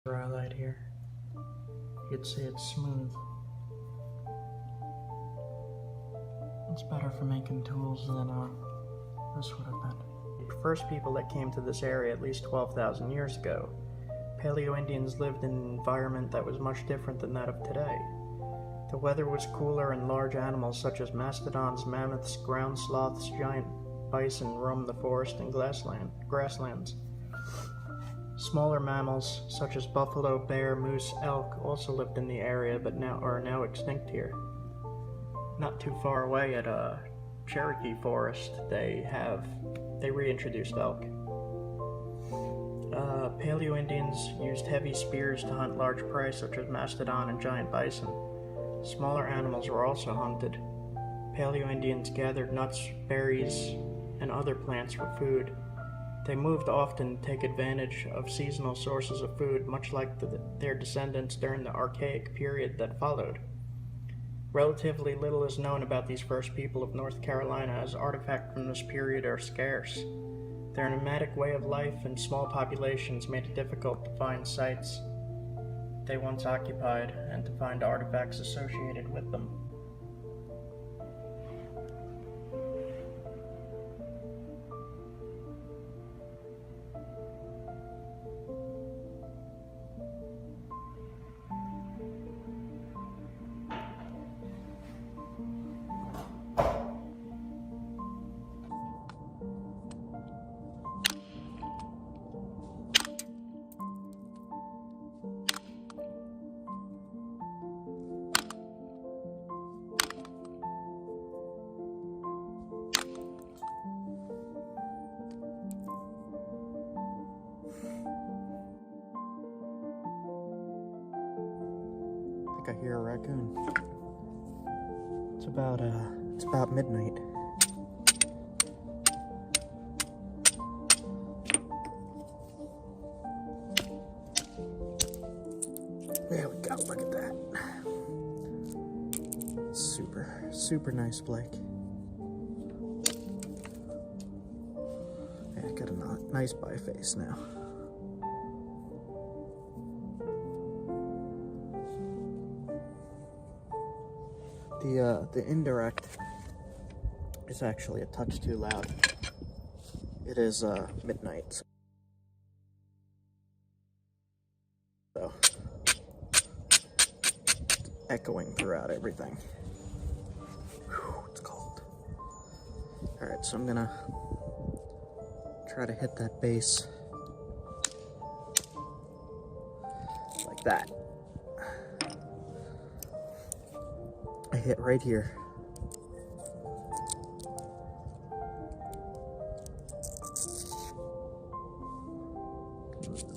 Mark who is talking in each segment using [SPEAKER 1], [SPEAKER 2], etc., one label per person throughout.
[SPEAKER 1] Rhyolite here. You'd say it's smooth. It's better for making tools than this would have been. The first people that came to this area at least 12,000 years ago, Paleo-Indians lived in an environment that was much different than that of today. The weather was cooler and large animals such as mastodons, mammoths, ground sloths, giant bison roamed the forest and grasslands. Smaller mammals such as buffalo, bear, moose, elk also lived in the area but are now extinct here. Not too far away at Cherokee Forest, they reintroduced elk. Paleo-Indians used heavy spears to hunt large prey such as mastodon and giant bison. Smaller animals were also hunted. Paleo-Indians gathered nuts, berries, and other plants for food. They moved often to take advantage of seasonal sources of food, much like their descendants during the archaic period that followed. Relatively little is known about these first people of North Carolina, as artifacts from this period are scarce. Their nomadic way of life and small populations made it difficult to find sites they once occupied and to find artifacts associated with them. I hear a raccoon. It's about midnight. There we go, look at that. Super nice Blake. Yeah, got a nice bi-face now. The indirect is actually a touch too loud. It is midnight, so it's echoing throughout everything. Whew, it's cold. Alright, so I'm gonna try to hit that base like that. I hit right here.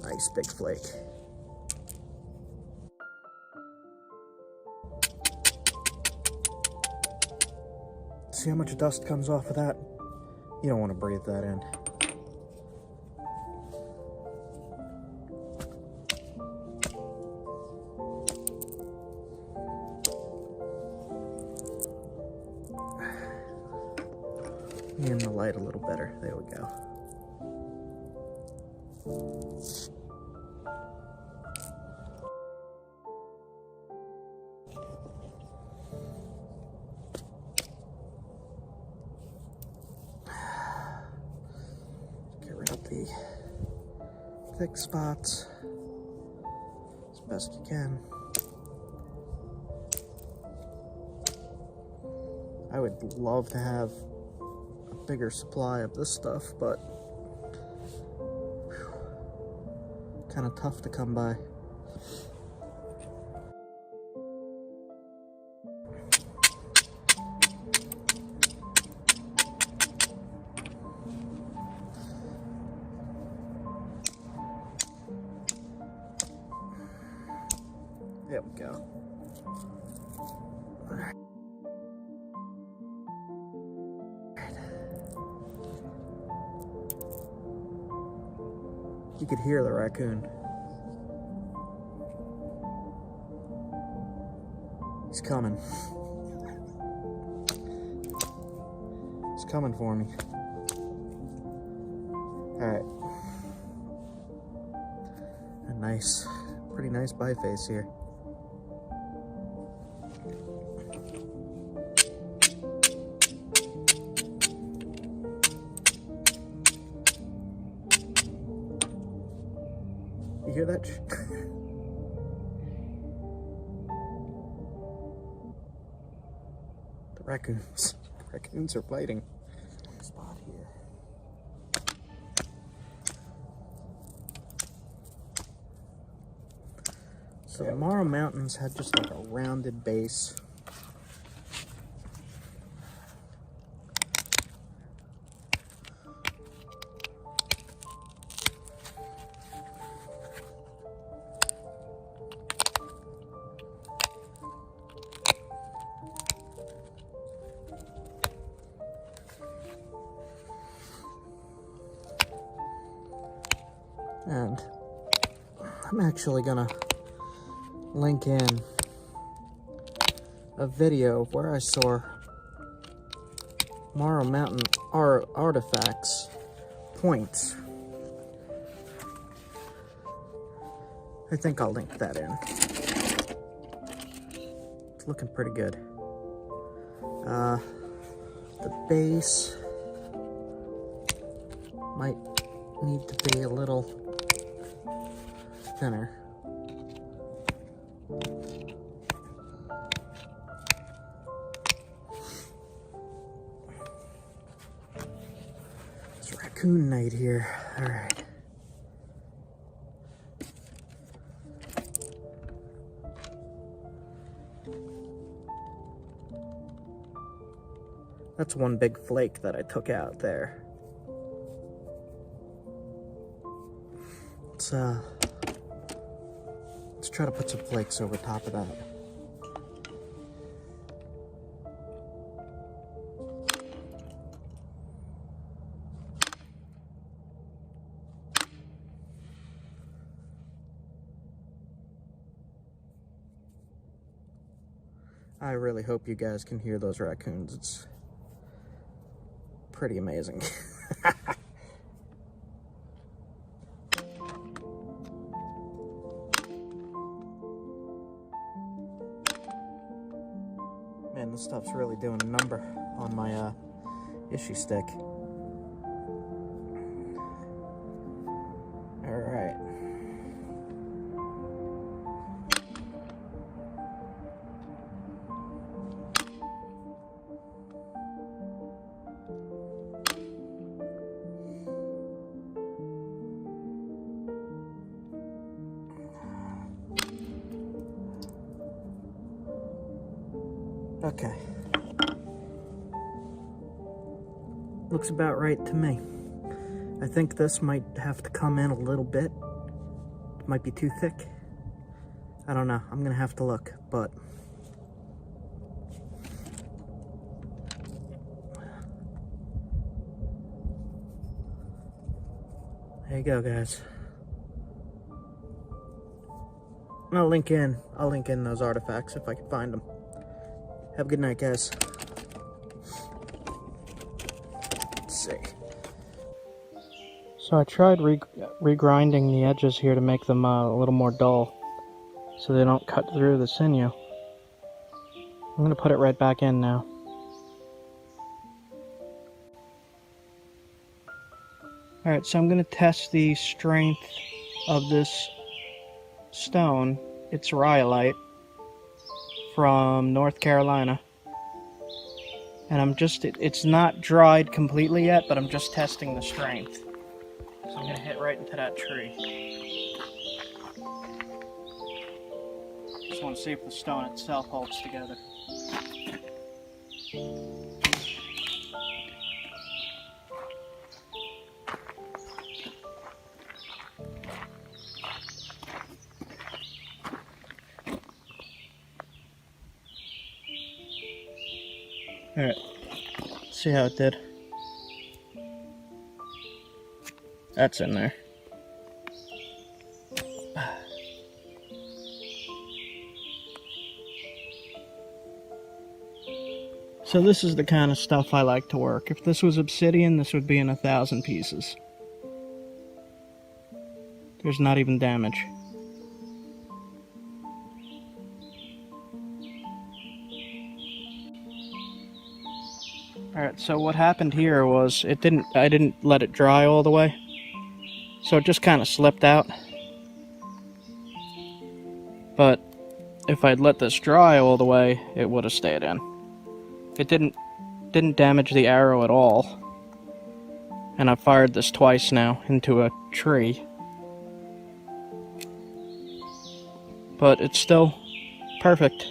[SPEAKER 1] Nice big flake. See how much dust comes off of that? You don't want to breathe that in. In the light a little better. There we go. Get rid of the thick spots as best you can. I would love to have bigger supply of this stuff, but kind of tough to come by. There we go. You could hear the raccoon. He's coming. He's coming for me. Alright. A nice
[SPEAKER 2] Pretty nice biface here. You hear that? The raccoons. Raccoons are fighting. One spot here. So the Morrow Mountains had just like a rounded base. And I'm actually gonna link in a video of where I saw Morrow Mountain artifacts, points. I think I'll link that in. It's looking pretty good. The base might need to be a little thinner. It's raccoon night here. All right. That's one big flake that I took out there. Let's try to put some flakes over top of that. I really hope you guys can hear those raccoons. It's pretty amazing. Man, this stuff's really doing a number on my issue stick. All right. Okay. Looks about right to me. I think this might have to come in a little bit. It might be too thick. I don't know. I'm gonna have to look, but there you go, guys. I'll link in those artifacts if I can find them. Have a good night, guys. Let's see.
[SPEAKER 1] So I tried regrinding the edges here to make them a little more dull so they don't cut through the sinew. I'm going to put it right back in now. Alright, so I'm going to test the strength of this stone. It's Rhyolite from North Carolina. And it's not dried completely yet, but I'm just testing the strength. So I'm going to hit right into that tree. Just want to see if the stone itself holds together. Alright, see how it did. That's in there. So this is the kind of stuff I like to work. If this was obsidian, this would be in 1,000 pieces. There's not even damage. Alright, so what happened here was I didn't let it dry all the way. So it just kind of slipped out. But if I'd let this dry all the way, it would have stayed in. It didn't damage the arrow at all. And I've fired this twice now into a tree. But it's still perfect.